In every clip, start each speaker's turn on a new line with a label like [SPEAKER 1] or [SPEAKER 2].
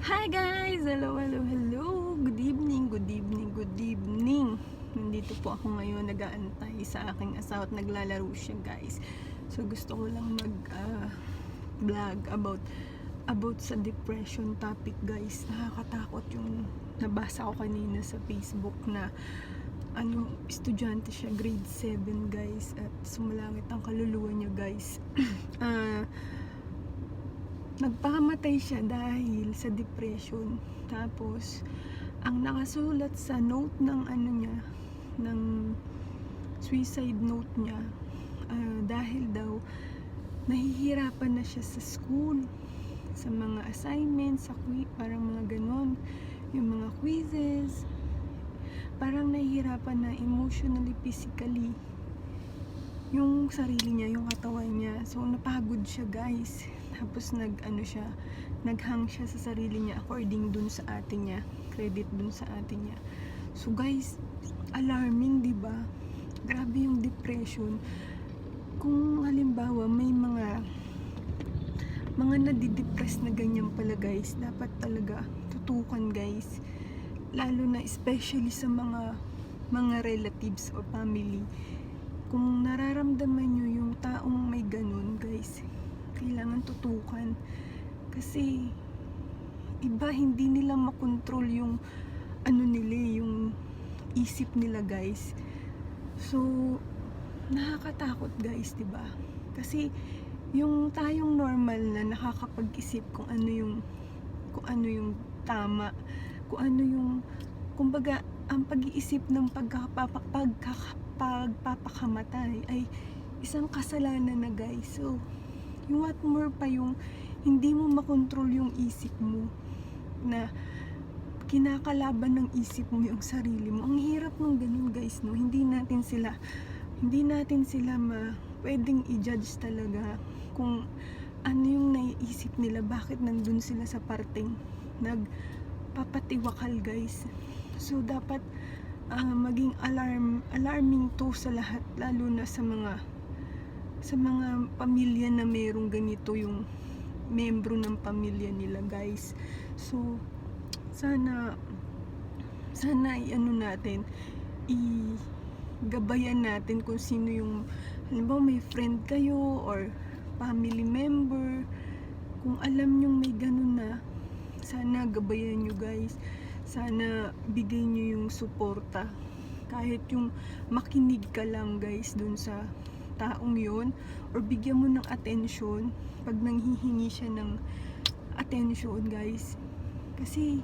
[SPEAKER 1] Hi guys! Hello, hello, hello! Good evening, good evening, good evening! Nandito po ako ngayon nag-aantay sa aking asawa at naglalaro siya guys. So gusto ko lang vlog about sa depression topic guys. Nakakatakot yung nabasa ko kanina sa Facebook na estudyante siya, grade 7 guys, at sumalangit ang kaluluwa niya guys. Nagpakamatay siya dahil sa depression. Tapos ang nakasulat sa note ng ng suicide note niya, dahil daw nahihirapan na siya sa school, sa mga assignments, parang mga ganon, yung mga quizzes, parang nahihirapan na emotionally, physically, yung sarili niya, yung katawan niya. So napagod siya guys. Tapos naghang siya sa sarili niya according dun sa ate niya, credit dun sa ate niya. So guys, alarming, di ba? Grabe yung depression. Kung halimbawa may mga nadidepress na ganyan pala guys, dapat talaga tutukan guys. Lalo na especially sa mga relatives o family. Kung nararamdaman nyo yung taong may ganun guys, kailangan tutukan. Kasi iba, hindi nila makontrol yung yung isip nila guys. So nakakatakot guys, diba? Kasi yung tayong normal na nakakapag-isip kung ano yung tama, kung ano yung, kumbaga, ang pag-iisip ng pagpapakamatay ay isang kasalanan na guys. So yung what more pa yung hindi mo makontrol yung isip mo, na kinakalaban ng isip mo yung sarili mo. Ang hirap ng ganun guys, no? Hindi natin sila pwedeng i-judge talaga kung ano yung naiisip nila, bakit nandun sila sa parting nagpapatiwakal guys. So dapat maging alarming to sa lahat, lalo na sa mga pamilya na mayroong ganito yung membro ng pamilya nila guys. So sana natin, igabayan natin kung sino yung, halimbawa may friend kayo or family member, kung alam nyong may ganun na, sana gabayan nyo guys. Sana bigay nyo yung suporta, kahit yung makinig ka lang guys dun sa taong yon, or bigyan mo ng atensyon pag nanghihingi siya ng atensyon guys. Kasi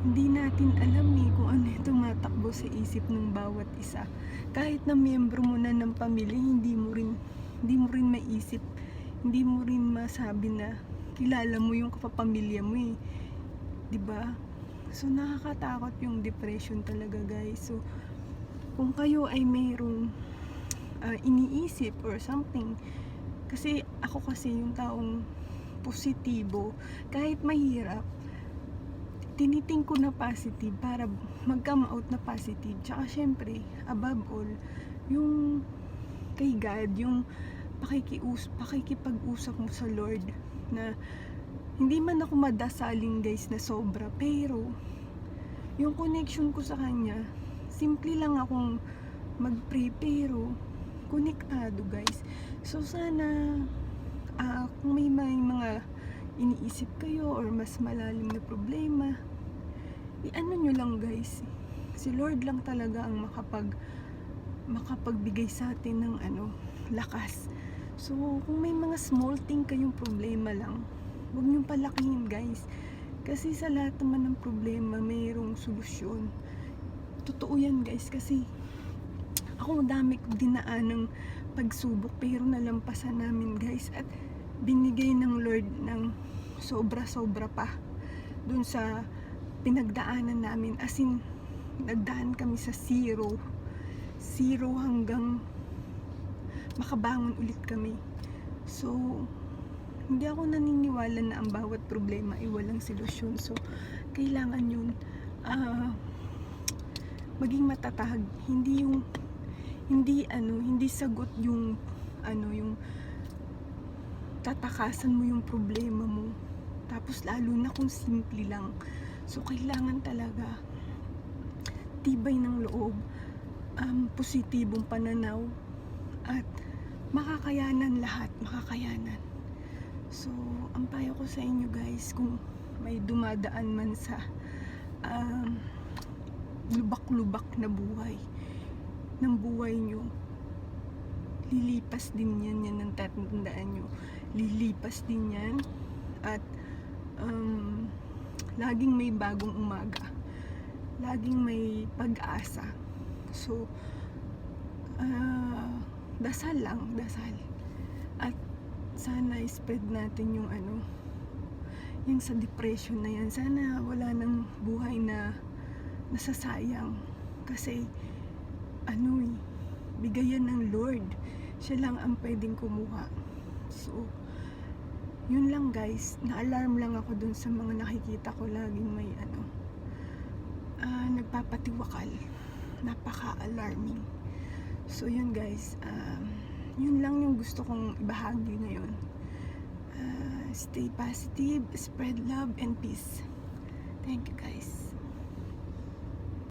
[SPEAKER 1] hindi natin alam kung ano yung tumatakbo sa isip ng bawat isa. Kahit na miyembro mo na ng pamilya, hindi mo rin maisip, hindi mo rin masabi na kilala mo yung kapapamilya mo diba? So nakakatakot yung depression talaga guys. So kung kayo ay mayroong iniisip or something, kasi ako yung taong positibo, kahit mahirap, tiniting ko na positive para mag-come out na positive. Tsaka syempre, above all, yung kay God, yung pakikipag-usap mo sa Lord, na hindi man ako madasaling guys na sobra, pero yung connection ko sa Kanya, simple lang akong mag-pray, pero konektado guys. So sana kung may mga iniisip kayo or mas malalim na problema, nyo lang guys. Si Lord lang talaga ang makapagbigay sa atin ng lakas. So kung may mga small thing kayong problema lang, huwag nyong palakihin guys. Kasi sa lahat naman ng problema mayroong solusyon. Totoo yan guys, kasi ako dami ko dinaan ng pagsubok, pero nalampasan namin guys, at binigay ng Lord ng sobra-sobra pa dun sa pinagdaanan namin. As in, nagdaan kami sa zero hanggang makabangon ulit kami. So hindi ako naniniwala na ang bawat problema ay walang solusyon. So kailangan yun maging matatag. Hindi sagot yung tatakasan mo yung problema mo. Tapos lalo na kung simple lang. So kailangan talaga tibay ng loob, positibong pananaw, at makakayanan lahat, makakayanan. So ang payo ko sa inyo guys, kung may dumadaan man sa lubak-lubak na buhay ng buhay nyo, lilipas din yan ang tatandaan nyo, lilipas din yan. At laging may bagong umaga, laging may pag-asa. So dasal lang, dasal. At sana spread natin yung yung sa depression na yan. Sana wala nang buhay na nasasayang, kasi bigayan ng Lord. Siya lang ang pwedeng kumuha. So yun lang guys, na-alarm lang ako dun sa mga nakikita ko laging may nagpapatiwakal. Napaka-alarming. So yun guys, yun lang yung gusto kong ibahagi ngayon. Stay positive, spread love and peace. Thank you guys.